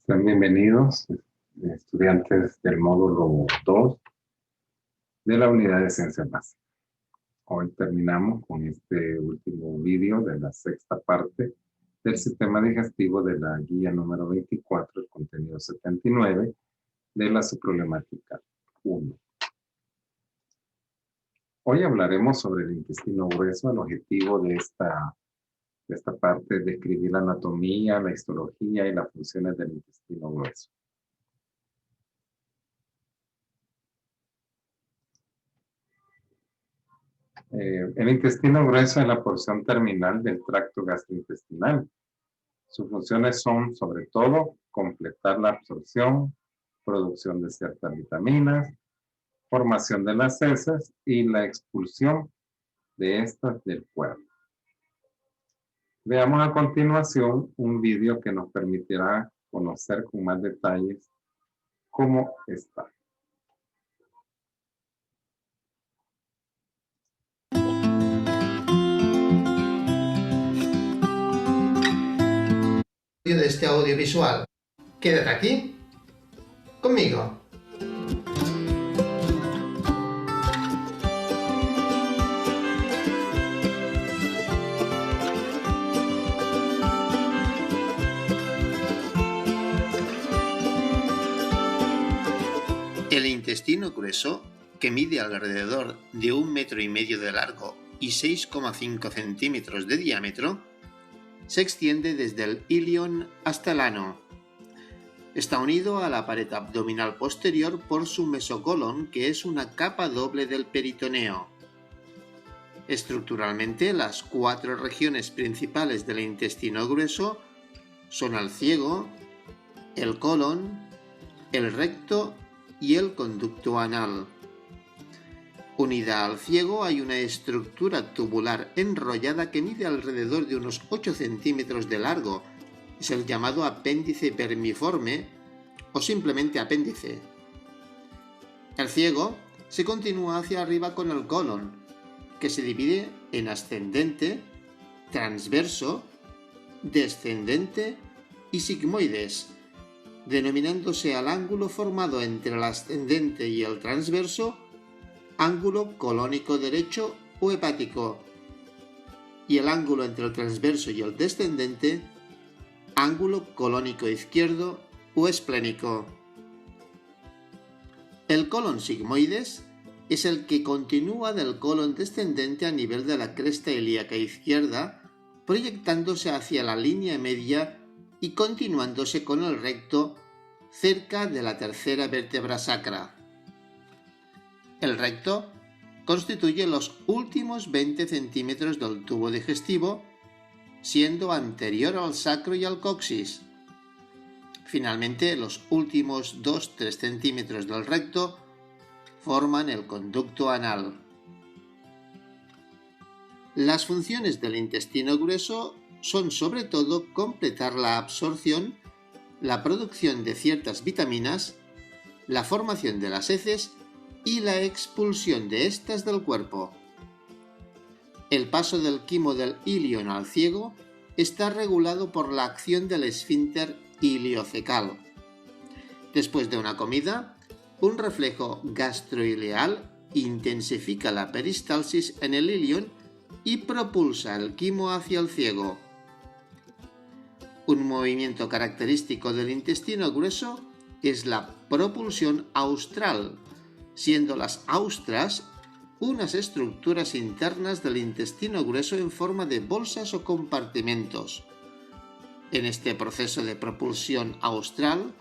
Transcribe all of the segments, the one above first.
Sean bienvenidos, estudiantes del módulo 2 de la unidad de ciencias básicas. Hoy terminamos con este último vídeo de la sexta parte del sistema digestivo de la guía número 24, el contenido 79 de la subproblemática 1. Hoy hablaremos sobre el intestino grueso. El objetivo de esta parte es describir la anatomía, la histología y las funciones del intestino grueso. El intestino grueso es la porción terminal del tracto gastrointestinal. Sus funciones son, sobre todo, completar la absorción, producción de ciertas vitaminas, formación de las heces y la expulsión de estas del cuerpo. Veamos a continuación un vídeo que nos permitirá conocer con más detalles cómo está. De este audiovisual. Quédate aquí conmigo. El intestino grueso, que mide alrededor de 1,5 metros de largo y 6,5 centímetros de diámetro, se extiende desde el ilion hasta el ano. Está unido a la pared abdominal posterior por su mesocolon, que es una capa doble del peritoneo. Estructuralmente, las 4 regiones principales del intestino grueso son el ciego, el colon, el recto y el conducto anal. Unida al ciego hay una estructura tubular enrollada que mide alrededor de unos 8 centímetros de largo. Es el llamado apéndice vermiforme o simplemente apéndice. El ciego se continúa hacia arriba con el colon, que se divide en ascendente, transverso, descendente y sigmoides, denominándose al ángulo formado entre el ascendente y el transverso ángulo colónico derecho o hepático, y el ángulo entre el transverso y el descendente ángulo colónico izquierdo o esplénico. El colon sigmoides es el que continúa del colon descendente a nivel de la cresta ilíaca izquierda, proyectándose hacia la línea media y continuándose con el recto cerca de la tercera vértebra sacra. El recto constituye los últimos 20 centímetros del tubo digestivo, siendo anterior al sacro y al coxis. Finalmente, los últimos 2-3 centímetros del recto forman el conducto anal. Las funciones del intestino grueso son sobre todo completar la absorción, la producción de ciertas vitaminas, la formación de las heces y la expulsión de estas del cuerpo. El paso del quimo del ilion al ciego está regulado por la acción del esfínter iliocecal. Después de una comida, un reflejo gastroileal intensifica la peristalsis en el ilion y propulsa el quimo hacia el ciego. Un movimiento característico del intestino grueso es la propulsión austral, siendo las austras unas estructuras internas del intestino grueso en forma de bolsas o compartimentos. En este proceso de propulsión austral,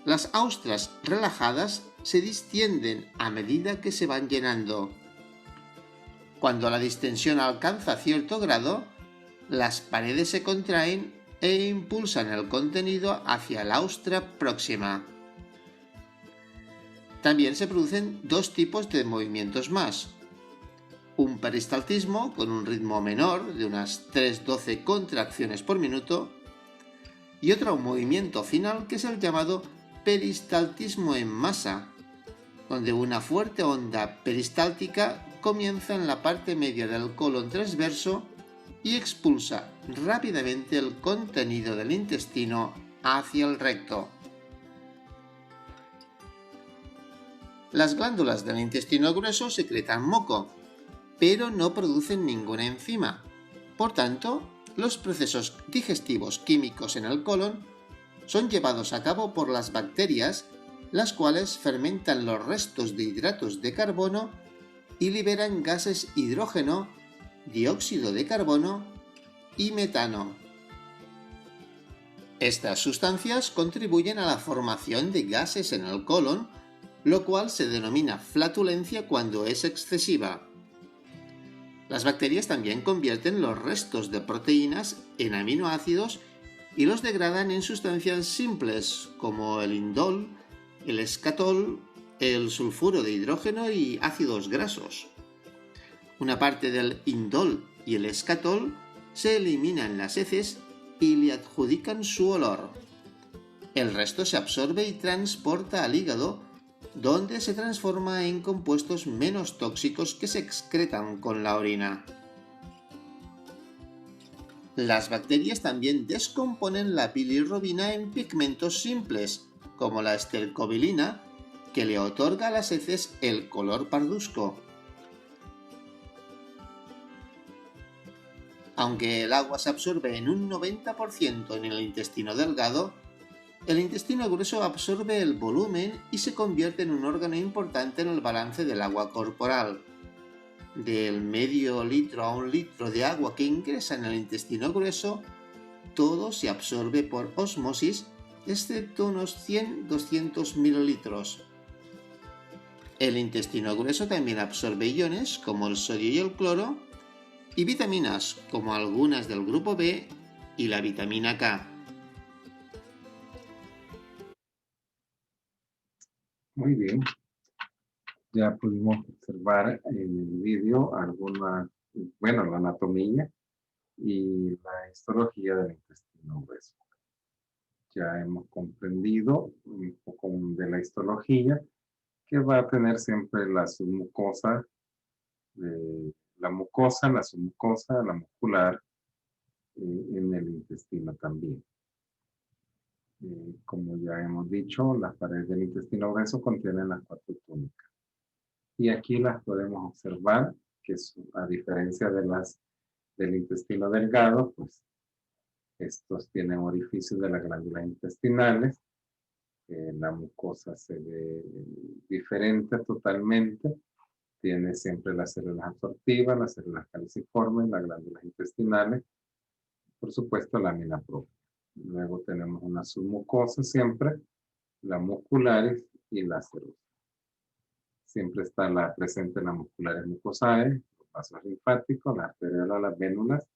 las austras relajadas se distienden a medida que se van llenando. Cuando la distensión alcanza cierto grado, las paredes se contraen e impulsan el contenido hacia la austra próxima. También se producen 2 tipos de movimientos más. Un peristaltismo con un ritmo menor de unas 3-12 contracciones por minuto y otro movimiento final que es el llamado peristaltismo en masa, donde una fuerte onda peristáltica comienza en la parte media del colon transverso y expulsa rápidamente el contenido del intestino hacia el recto. Las glándulas del intestino grueso secretan moco, pero no producen ninguna enzima. Por tanto, los procesos digestivos químicos en el colon son llevados a cabo por las bacterias, las cuales fermentan los restos de hidratos de carbono y liberan gases hidrógeno, dióxido de carbono y metano. Estas sustancias contribuyen a la formación de gases en el colon, lo cual se denomina flatulencia cuando es excesiva. Las bacterias también convierten los restos de proteínas en aminoácidos y los degradan en sustancias simples como el indol, el escatol, el sulfuro de hidrógeno y ácidos grasos. Una parte del indol y el escatol se elimina en las heces y le adjudican su olor. El resto se absorbe y transporta al hígado, donde se transforma en compuestos menos tóxicos que se excretan con la orina. Las bacterias también descomponen la bilirrubina en pigmentos simples, como la estercobilina, que le otorga a las heces el color parduzco. Aunque el agua se absorbe en un 90% en el intestino delgado, el intestino grueso absorbe el volumen y se convierte en un órgano importante en el balance del agua corporal. Del medio litro a 1 litro de agua que ingresa en el intestino grueso, todo se absorbe por osmosis, excepto unos 100-200 mililitros. El intestino grueso también absorbe iones como el sodio y el cloro, y vitaminas como algunas del grupo B y la vitamina K. Muy bien. Ya pudimos observar en el vídeo la anatomía y la histología del intestino grueso. Ya hemos comprendido un poco de la histología, que va a tener siempre la submucosa, la submucosa, la muscular, en el intestino también. Como ya hemos dicho, las paredes del intestino grueso contienen las 4 túnicas. Y aquí las podemos observar, que a diferencia de las del intestino delgado, pues estos tienen orificios de las glándulas intestinales. La mucosa se ve diferente totalmente. Tiene siempre las células absortivas, las células caliciformes, las glándulas intestinales, por supuesto lámina propia. Luego tenemos una submucosa siempre, la musculares y la serosa. Siempre está presente las musculares mucosae, los vasos linfáticos, las arteriolas, las vénulas,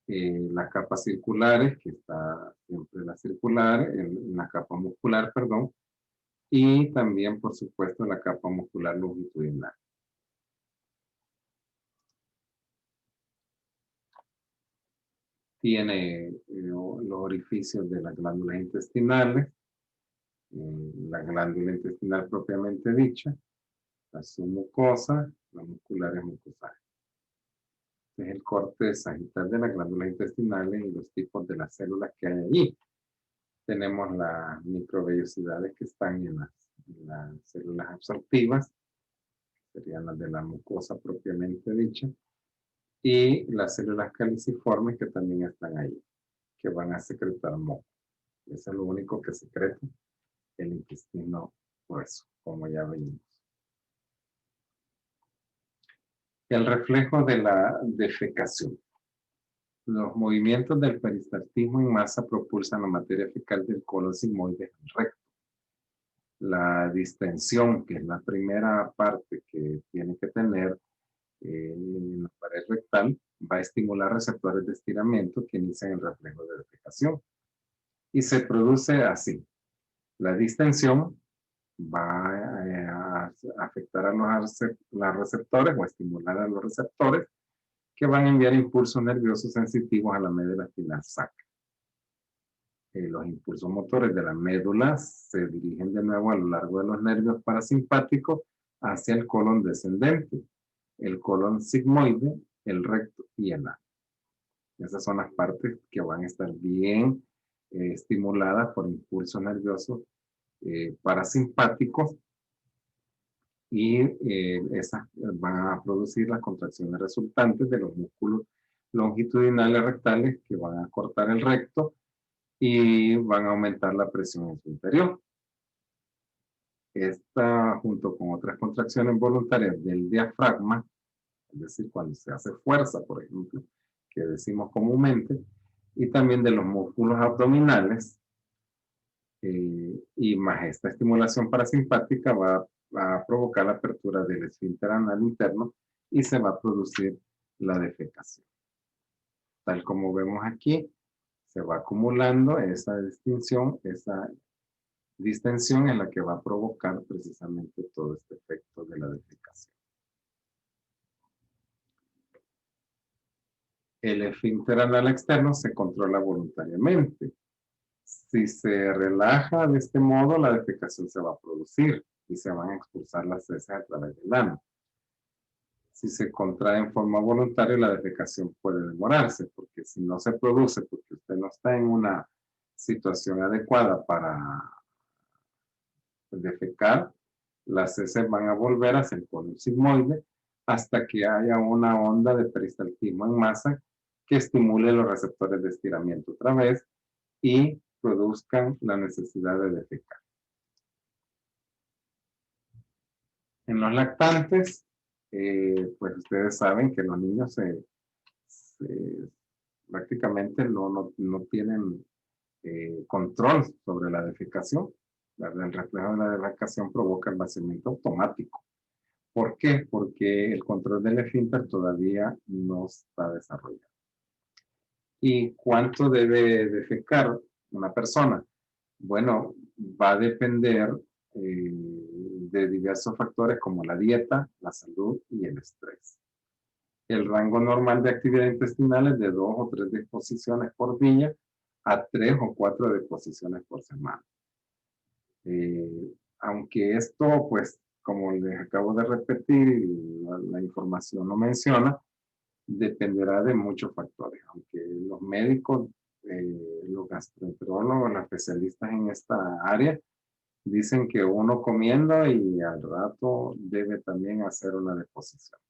las capas circulares, que está siempre la circular, la capa muscular, perdón, y también, por supuesto, la capa muscular longitudinal. Tiene los orificios de las glándulas intestinales, la glándula intestinal propiamente dicha, la submucosa, la muscular es mucosa. Es el corte sagital de las glándulas intestinales y los tipos de las células que hay allí. Tenemos las microvellosidades que están en las células absortivas, serían las de la mucosa propiamente dicha, y las células caliciformes que también están ahí, que van a secretar moco. Eso es lo único que secreta el intestino grueso, como ya vimos. El reflejo de la defecación. Los movimientos del peristaltismo en masa propulsan la materia fecal del colon sigmoide al recto. La distensión, que es la primera parte que tiene que tener en la pared rectal, va a estimular receptores de estiramiento que inician el reflejo de defecación. Y se produce así. La distensión va a afectar a los receptores o estimular a los receptores que van a enviar impulsos nerviosos sensitivos a la médula espinal sacra. Los impulsos motores de la médula se dirigen de nuevo a lo largo de los nervios parasimpáticos hacia el colon descendente, el colon sigmoide, el recto y el ano. Esas son las partes que van a estar bien estimuladas por impulsos nerviosos parasimpáticos y esas van a producir las contracciones resultantes de los músculos longitudinales rectales que van a cortar el recto y van a aumentar la presión en su interior. Esta, junto con otras contracciones voluntarias del diafragma, es decir, cuando se hace fuerza, por ejemplo, que decimos comúnmente, y también de los músculos abdominales, y más esta estimulación parasimpática va a provocar la apertura del esfínter anal interno y se va a producir la defecación. Tal como vemos aquí, se va acumulando esa distensión en la que va a provocar precisamente todo este efecto de la defecación. El esfínter anal externo se controla voluntariamente. Si se relaja de este modo, la defecación se va a producir y se van a expulsar las heces a través del ano. Si se contrae en forma voluntaria, la defecación puede demorarse, porque si no se produce, porque usted no está en una situación adecuada para defecar, las heces van a volver hacia el colon sigmoide hasta que haya una onda de peristaltismo en masa que estimule los receptores de estiramiento otra vez y produzcan la necesidad de defecar. En los lactantes, pues ustedes saben que los niños prácticamente no tienen control sobre la defecación. El reflejo de la defecación provoca el vaciamiento automático. ¿Por qué? Porque el control del esfínter todavía no está desarrollado. ¿Y cuánto debe defecar una persona? Bueno, va a depender de diversos factores como la dieta, la salud y el estrés. El rango normal de actividad intestinal es de 2 o 3 deposiciones por día a 3 o 4 deposiciones por semana. Aunque esto, pues, como les acabo de repetir, la información lo menciona, dependerá de muchos factores. Aunque los médicos, los gastroenterólogos, los especialistas en esta área, dicen que uno comiendo y al rato debe también hacer una deposición.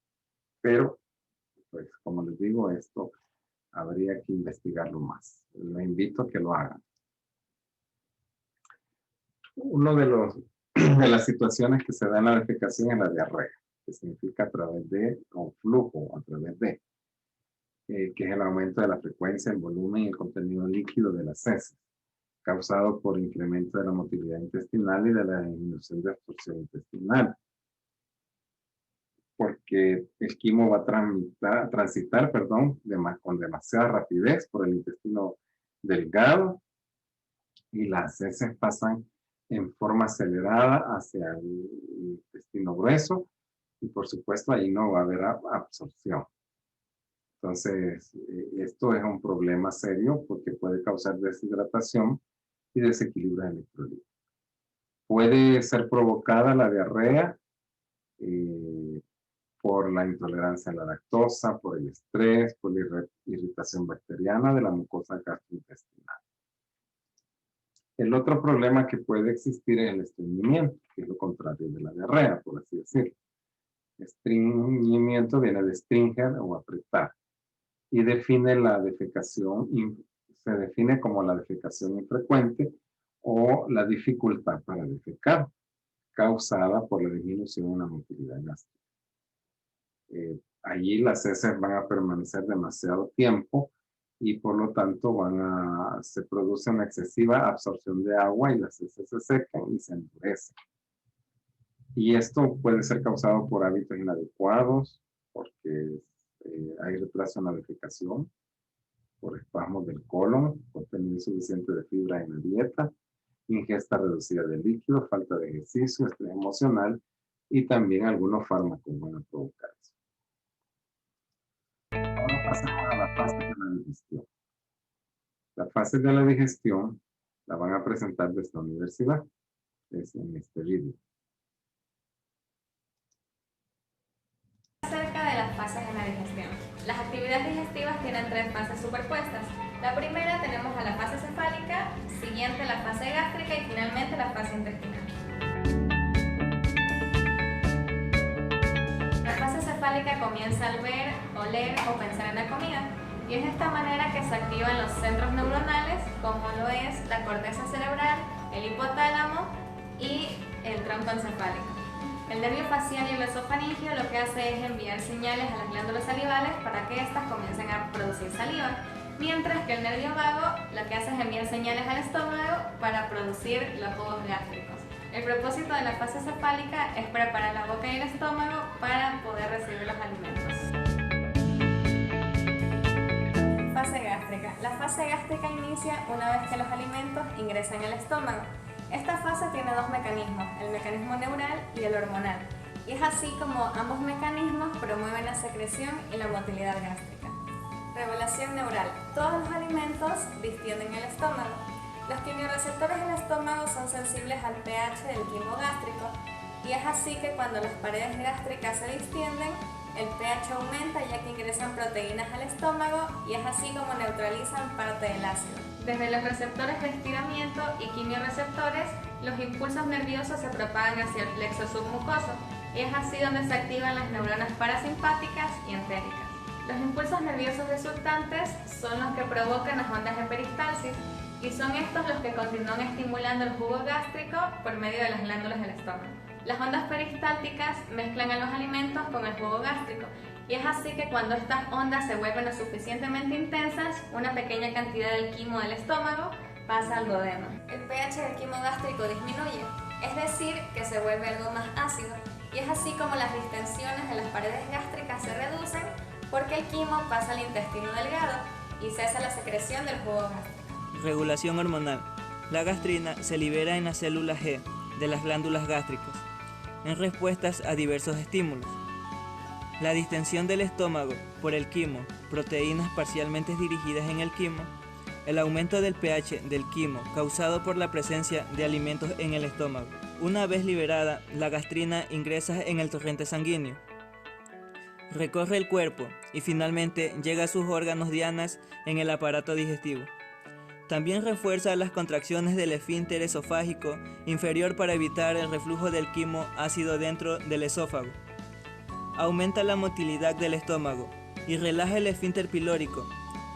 Pero, pues, como les digo, esto habría que investigarlo más. Les invito a que lo hagan. Uno de las situaciones que se da en la defecación es la diarrea, que significa a través de, o flujo, a través de, que es el aumento de la frecuencia, el volumen y el contenido líquido de las heces, causado por incremento de la motilidad intestinal y de la disminución de absorción intestinal. Porque el quimo va a transitar, con demasiada rapidez por el intestino delgado y las heces pasan en forma acelerada hacia el intestino grueso y por supuesto ahí no va a haber absorción. Entonces, esto es un problema serio porque puede causar deshidratación y desequilibrio electrolítico. Puede ser provocada la diarrea por la intolerancia a la lactosa, por el estrés, por la irritación bacteriana de la mucosa gastrointestinal. El otro problema que puede existir es el estreñimiento, que es lo contrario de la diarrea, por así decirlo. Estreñimiento viene de stringer o apretar y define la defecación, se define como la defecación infrecuente o la dificultad para defecar, causada por la disminución en la motilidad gástrica. Allí las heces van a permanecer demasiado tiempo y por lo tanto se produce una excesiva absorción de agua y las heces se secan y se endurecen. Y esto puede ser causado por hábitos inadecuados, porque hay retraso en la defecación, por espasmos del colon, contenido insuficiente de fibra en la dieta, ingesta reducida de líquido, falta de ejercicio, estrés emocional y también algunos fármacos van a provocar eso. Ahora pasamos a la fase de la digestión. La fase de la digestión la van a presentar desde la universidad, es en este vídeo. Acerca de las fases de la digestión. Las actividades digestivas tienen 3 fases superpuestas. La primera tenemos a la fase cefálica, siguiente la fase gástrica y finalmente la fase intestinal. La fase cefálica comienza al ver, oler o pensar en la comida, y es de esta manera que se activan los centros neuronales, como lo es la corteza cerebral, el hipotálamo y el tronco encefálico. El nervio facial y el esofaringio lo que hace es enviar señales a las glándulas salivales para que éstas comiencen a producir saliva, mientras que el nervio vago lo que hace es enviar señales al estómago para producir los jugos gástricos. El propósito de la fase cefálica es preparar la boca y el estómago para poder recibir los alimentos. Fase gástrica. La fase gástrica inicia una vez que los alimentos ingresan al estómago. Esta fase tiene 2 mecanismos, el mecanismo neural y el hormonal, y es así como ambos mecanismos promueven la secreción y la motilidad gástrica. Regulación neural. Todos los alimentos distienden el estómago. Los quimiorreceptores del estómago son sensibles al pH del quimo gástrico, y es así que cuando las paredes gástricas se distienden, el pH aumenta ya que ingresan proteínas al estómago y es así como neutralizan parte del ácido. Desde los receptores de estiramiento y quimiorreceptores, los impulsos nerviosos se propagan hacia el plexo submucoso y es así donde se activan las neuronas parasimpáticas y entéricas. Los impulsos nerviosos resultantes son los que provocan las ondas de peristalsis y son estos los que continúan estimulando el jugo gástrico por medio de las glándulas del estómago. Las ondas peristálticas mezclan a los alimentos con el jugo gástrico y es así que cuando estas ondas se vuelven lo suficientemente intensas, una pequeña cantidad del quimo del estómago pasa al duodeno. El pH del quimo gástrico disminuye, es decir, que se vuelve algo más ácido, y es así como las distensiones de las paredes gástricas se reducen porque el quimo pasa al intestino delgado y cesa la secreción del jugo gástrico. Regulación hormonal. La gastrina se libera en las células G de las glándulas gástricas en respuestas a diversos estímulos. La distensión del estómago por el quimo, proteínas parcialmente dirigidas en el quimo, el aumento del pH del quimo causado por la presencia de alimentos en el estómago. Una vez liberada, la gastrina ingresa en el torrente sanguíneo, recorre el cuerpo y finalmente llega a sus órganos dianas en el aparato digestivo. También refuerza las contracciones del esfínter esofágico inferior para evitar el reflujo del quimo ácido dentro del esófago. Aumenta la motilidad del estómago y relaja el esfínter pilórico,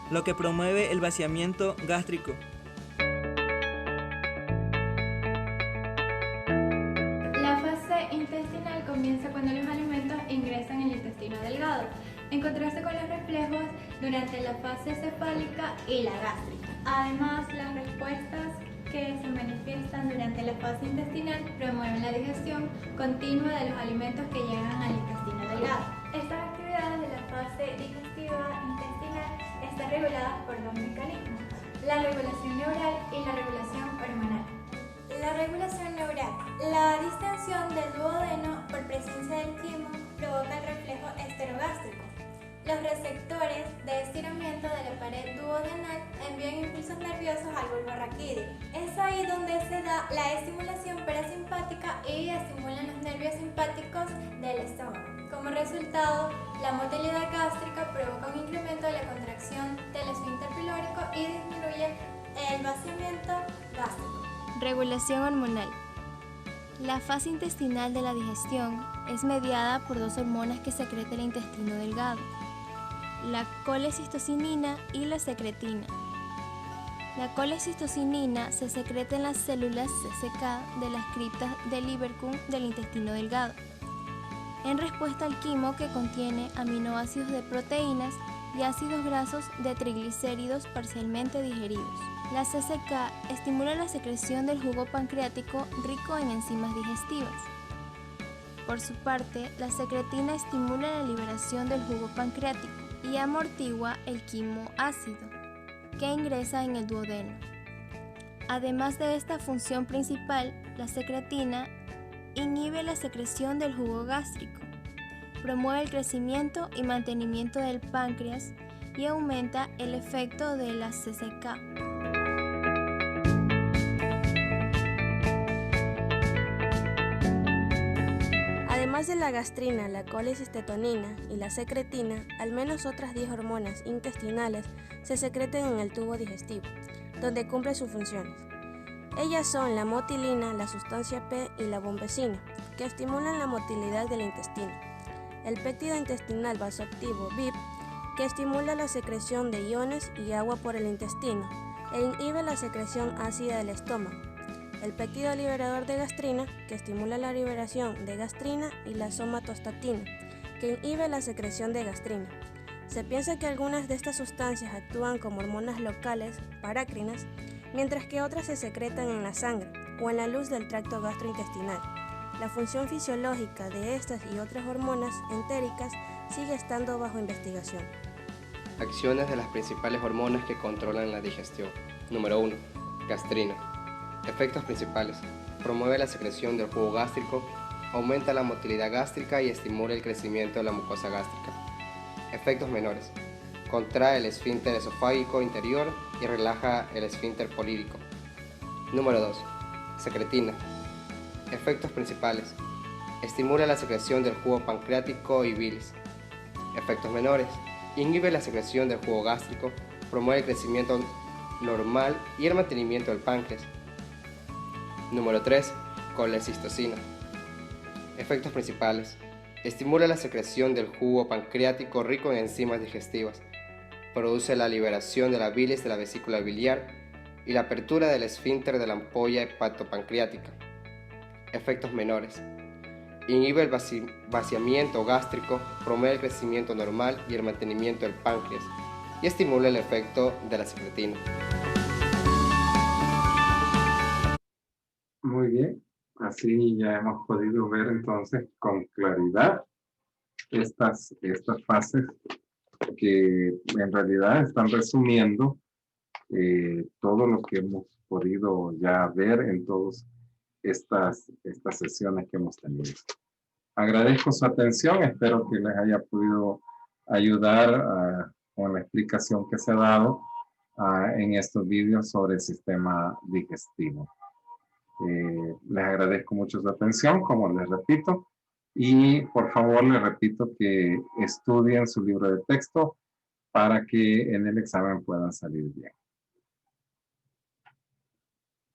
lo que promueve el vaciamiento gástrico. La fase intestinal comienza cuando los alimentos ingresan al intestino delgado, en contraste con los reflejos durante la fase cefálica y la gástrica. Además, las respuestas que se manifiestan durante la fase intestinal promueven la digestión continua de los alimentos que llegan al intestino delgado. Estas actividades de la fase digestiva intestinal están reguladas por 2 mecanismos: la regulación neural y la regulación hormonal. La regulación neural. La distensión del duodeno por presencia del quimo provoca el reflejo esterogástrico. Los receptores de estiramiento de la pared duodenal envían impulsos nerviosos al bulbo raquídeo. Es ahí donde se da la estimulación parasimpática y estimulan los nervios simpáticos del estómago. Como resultado, la motilidad gástrica provoca un incremento de la contracción del esfínter pilórico y disminuye el vaciamiento gástrico. Regulación hormonal. La fase intestinal de la digestión es mediada por 2 hormonas que secreta el intestino delgado: la colecistocinina y la secretina. La colecistocinina se secreta en las células CCK de las criptas del Lieberkühn del intestino delgado, en respuesta al quimo que contiene aminoácidos de proteínas y ácidos grasos de triglicéridos parcialmente digeridos. La CCK estimula la secreción del jugo pancreático rico en enzimas digestivas. Por su parte, la secretina estimula la liberación del jugo pancreático y amortigua el quimo ácido que ingresa en el duodeno. Además de esta función principal, la secretina inhibe la secreción del jugo gástrico, promueve el crecimiento y mantenimiento del páncreas y aumenta el efecto de la CCK. Además de la gastrina, la colecistetonina y la secretina, al menos otras 10 hormonas intestinales se secretan en el tubo digestivo, donde cumplen sus funciones. Ellas son la motilina, la sustancia P y la bombecina, que estimulan la motilidad del intestino. El péptido intestinal vasoactivo BIP, que estimula la secreción de iones y agua por el intestino e inhibe la secreción ácida del estómago. El péptido liberador de gastrina, que estimula la liberación de gastrina, y la somatostatina, que inhibe la secreción de gastrina. Se piensa que algunas de estas sustancias actúan como hormonas locales, parácrinas, mientras que otras se secretan en la sangre o en la luz del tracto gastrointestinal. La función fisiológica de estas y otras hormonas entéricas sigue estando bajo investigación. Acciones de las principales hormonas que controlan la digestión. Número 1. Gastrina. Efectos principales. Promueve la secreción del jugo gástrico, aumenta la motilidad gástrica y estimula el crecimiento de la mucosa gástrica. Efectos menores. Contrae el esfínter esofágico interior y relaja el esfínter polídico. Número 2. Secretina. Efectos principales. Estimula la secreción del jugo pancreático y bilis. Efectos menores. Inhibe la secreción del jugo gástrico, promueve el crecimiento normal y el mantenimiento del páncreas. Número 3. Colecistocina. Efectos principales. Estimula la secreción del jugo pancreático rico en enzimas digestivas. Produce la liberación de la bilis de la vesícula biliar y la apertura del esfínter de la ampolla hepatopancreática. Efectos menores. Inhibe el vaciamiento gástrico, promueve el crecimiento normal y el mantenimiento del páncreas y estimula el efecto de la secretina. Muy bien, así ya hemos podido ver entonces con claridad estas fases que en realidad están resumiendo todo lo que hemos podido ya ver en todas estas sesiones que hemos tenido. Agradezco su atención, espero que les haya podido ayudar con la explicación que se ha dado en estos vídeos sobre el sistema digestivo. Les agradezco mucho su atención, como les repito, y por favor les repito que estudien su libro de texto para que en el examen puedan salir bien.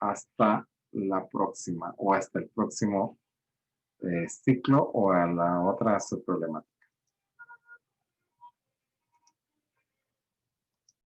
Hasta la próxima o hasta el próximo ciclo o a la otra subproblemática.